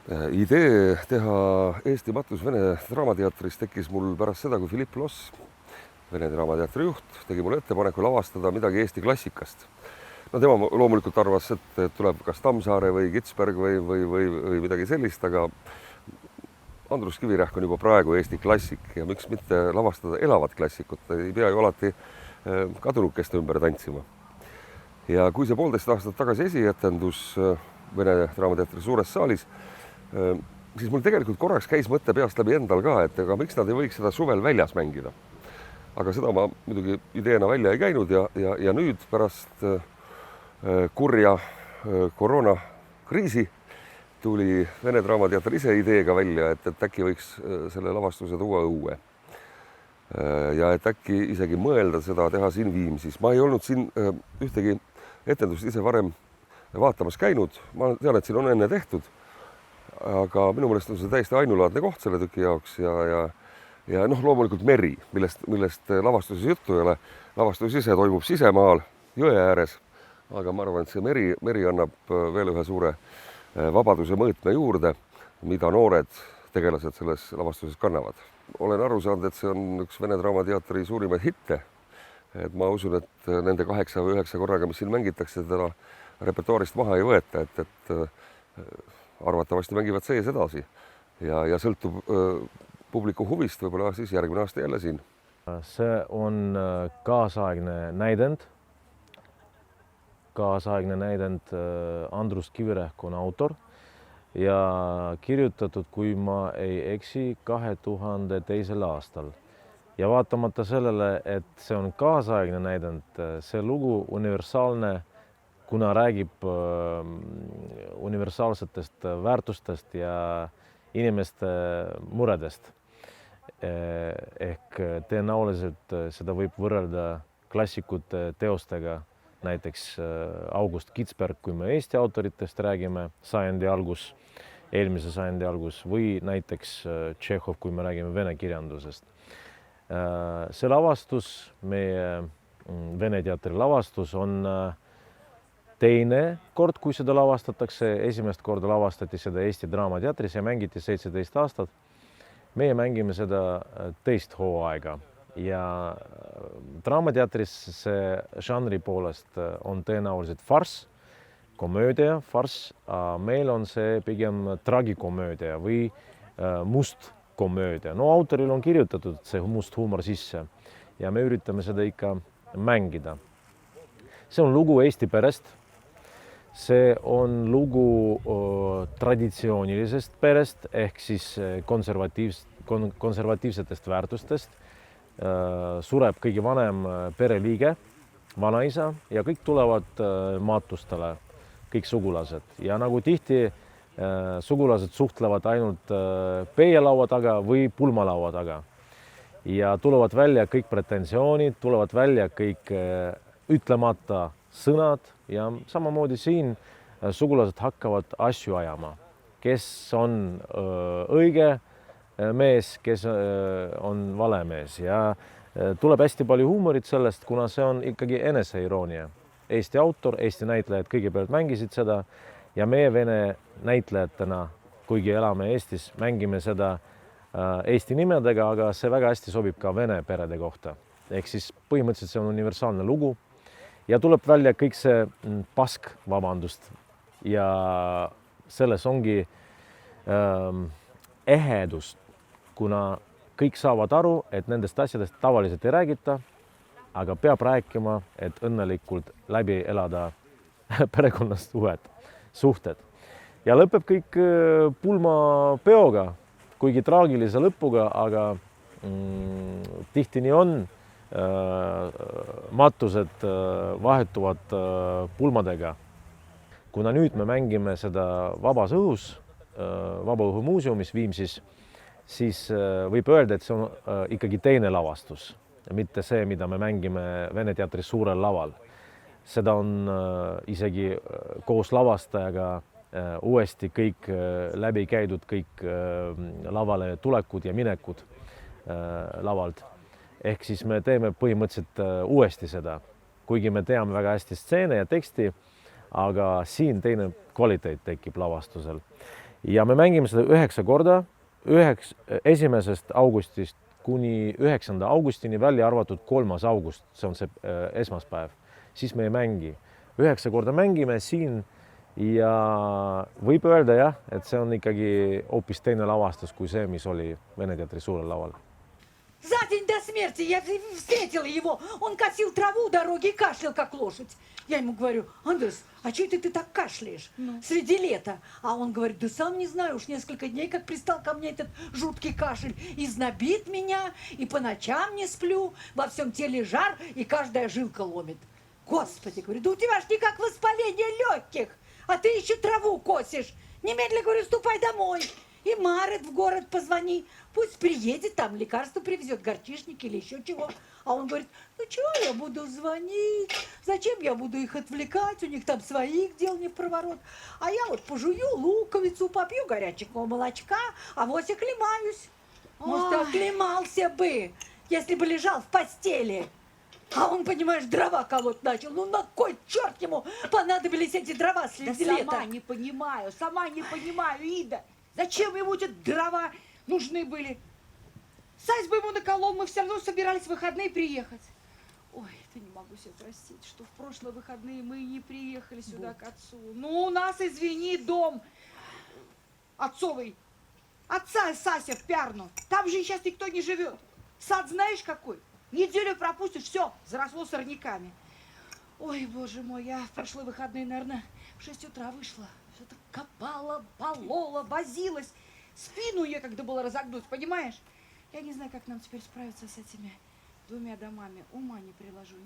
Idee teha Eesti matus Vene Draamateatris tekkis mul pärast seda, kui Philipp Loss, Vene Draamateatri juht, tegi mulle ettepaneku lavastada midagi Eesti klassikast. No tema loomulikult arvas, et tuleb kas Tammsaare või Kitzberg või midagi sellist, aga Andrus Kivirähk on juba praegu Eesti klassik ja miks mitte lavastada elavat klassikut, ei pea ju alati kadunukeste ümber tantsima. Ja kui see 1,5 aastat tagasi esietendus Vene Draamateatri suures saalis, siis mul tegelikult korraks käis mõte peast läbi endal ka, et aga miks nad ei võiks seda suvel väljas mängida. Aga seda ma muidugi ideena välja ei käinud ja nüüd pärast kurja koroonakriisi tuli Vene Draamateater ise ideega välja, et äkki võiks selle lavastuse tuua õue. Ja et äkki isegi mõelda seda teha siin Viimsis. Ma ei olnud siin ühtegi etendust ise varem vaatamas käinud. Ma tean, et siin on enne tehtud, aga minu meelest on see täiesti ainulaadne koht selle tüki jaoks ja loomulikult meri, millest lavastuses juttu ei ole. Lavastus ise toimub sisemaal, jõe ääres, aga ma arvan, et see meri annab veel ühe suure vabaduse mõõtme juurde, mida noored tegelased selles lavastuses kannavad. Olen aru saanud, et see on üks Vene Draamateatri suurimaid hitte. Et ma usun, et nende 8 või 9 korraga, mis siin mängitakse, teda repertuaarist maha ei võeta, et arvatavasti mängivad sees edasi ja sõltub publiku huvist, võib-olla siis järgmine aasta jälle siin. See on kaasaegne näidend. Kaasaegne näidend Andrus Kivirähk on autor ja kirjutatud, kui ma ei eksi, 2002. aastal. Ja vaatamata sellele, et see on kaasaegne näidend, see lugu universaalne, kuna räägib universaalsetest väärtustest ja inimeste muredest. Ehk tõenäoliselt seda võib võrrelda klassikute teostega, näiteks August Kitzberg, kui me Eesti autoritest räägime, eelmise sajandi algus, või näiteks Tšehhov, kui me räägime vene kirjandusest. See lavastus, meie Vene teatri lavastus on teine kord, kui seda lavastatakse. Esimest korda lavastati seda Eesti Draamateatris ja mängiti 17 aastat. Meie mängime seda teist hooaega ja Draamateatris see žanri poolest on tõenäoliselt farss, komöödia, farss. Meil on see pigem tragikomöödia või must komöödia. No autoril on kirjutatud see must huumor sisse ja me üritame seda ikka mängida. See on lugu Eesti perest. See on lugu traditsioonilisest perest ehk siis konservatiivsetest väärtustest. Sureb kõige vanem pereliige, vanaisa ja kõik tulevad maatustele, kõik sugulased. Ja nagu tihti sugulased suhtlevad ainult peielaua taga või pulmalaua taga. Ja tulevad välja kõik pretensioonid, tulevad välja kõik ütlemata sõnad ja samamoodi siin sugulased hakkavad asju ajama. Kes on õige mees, kes on vale mees ja tuleb hästi palju huumorit sellest, kuna see on ikkagi eneseiroonia. Eesti autor, Eesti näitlejad kõigepealt mängisid seda ja meie vene näitlejatena, kuigi elame Eestis, mängime seda Eesti nimedega, aga see väga hästi sobib ka vene perede kohta. Ehk siis põhimõtteliselt see on universaalne lugu ja tuleb välja kõik see pask, vabandust. Ja selles ongi ehedust, kuna kõik saavad aru, et nendest asjadest tavaliselt ei räägita, aga peab rääkima, et õnnelikult läbi elada perekonnast suhted. Ja lõpeb kõik pulmapeoga, kuigi traagilise lõpuga, aga tihti nii on. Matused vahetuvad pulmadega. Kuna nüüd me mängime seda vabas õhus, Vabaõhumuuseumis Viimsis, siis võib öelda, et see on ikkagi teine lavastus, mitte see, mida me mängime Vene teatris suurel laval. Seda on isegi koos lavastajaga uuesti kõik läbi käidud, kõik lavale tulekud ja minekud lavalt. Ehk siis me teeme põhimõtteliselt uuesti seda, kuigi me teame väga hästi stseene ja teksti, aga siin teine kvaliteet tekib lavastusel. ja me mängime seda 9 korda, 1. augustist kuni 9. augustini, välja arvatud 3. august, see on see esmaspäev, siis me ei mängi. 9 korda mängime siin ja võib öelda jah, et see on ikkagi hoopis teine lavastus kui see, mis oli Vene teatri suurel laval. За день до смерти я встретила его. Он косил траву у дороги и кашлял, как лошадь. Я ему говорю: Андрес, а что это ты так кашляешь среди лета? А он говорит: да сам не знаю, уж несколько дней как пристал ко мне этот жуткий кашель. И знобит меня, и по ночам не сплю, во всем теле жар, и каждая жилка ломит. Господи, говорю, да у тебя ж никак воспаление легких, а ты еще траву косишь. Немедленно, говорю, ступай домой. И Марет в город позвони, пусть приедет, там лекарство привезет, горчишник или еще чего. А он говорит: ну чего я буду звонить, зачем я буду их отвлекать, у них там своих дел не в проворот. А я вот пожую луковицу, попью горячего молочка, а вось оклемаюсь. Может, оклемался бы, если бы лежал в постели. А он, понимаешь, дрова колоть начал. Ну на кой черт ему понадобились эти дрова среди лета? Сама не понимаю, Ида. Зачем ему эти дрова нужны были? Сась бы ему наколол, мы все равно собирались в выходные приехать. Ой, это не могу себе простить, что в прошлые выходные мы не приехали сюда к отцу. Ну, у нас, извини, дом отцовый. Отца Сася в Пярну. Там же сейчас никто не живет. Сад знаешь какой? Неделю пропустишь, все, заросло сорняками. Ой, боже мой, я в прошлые выходные, наверное, в 6 утра вышла. Что-то копала, полола, возилась. Спину некогда было разогнуть, понимаешь? Я не знаю, как нам теперь справиться с этими 2 домами. Ума не приложу.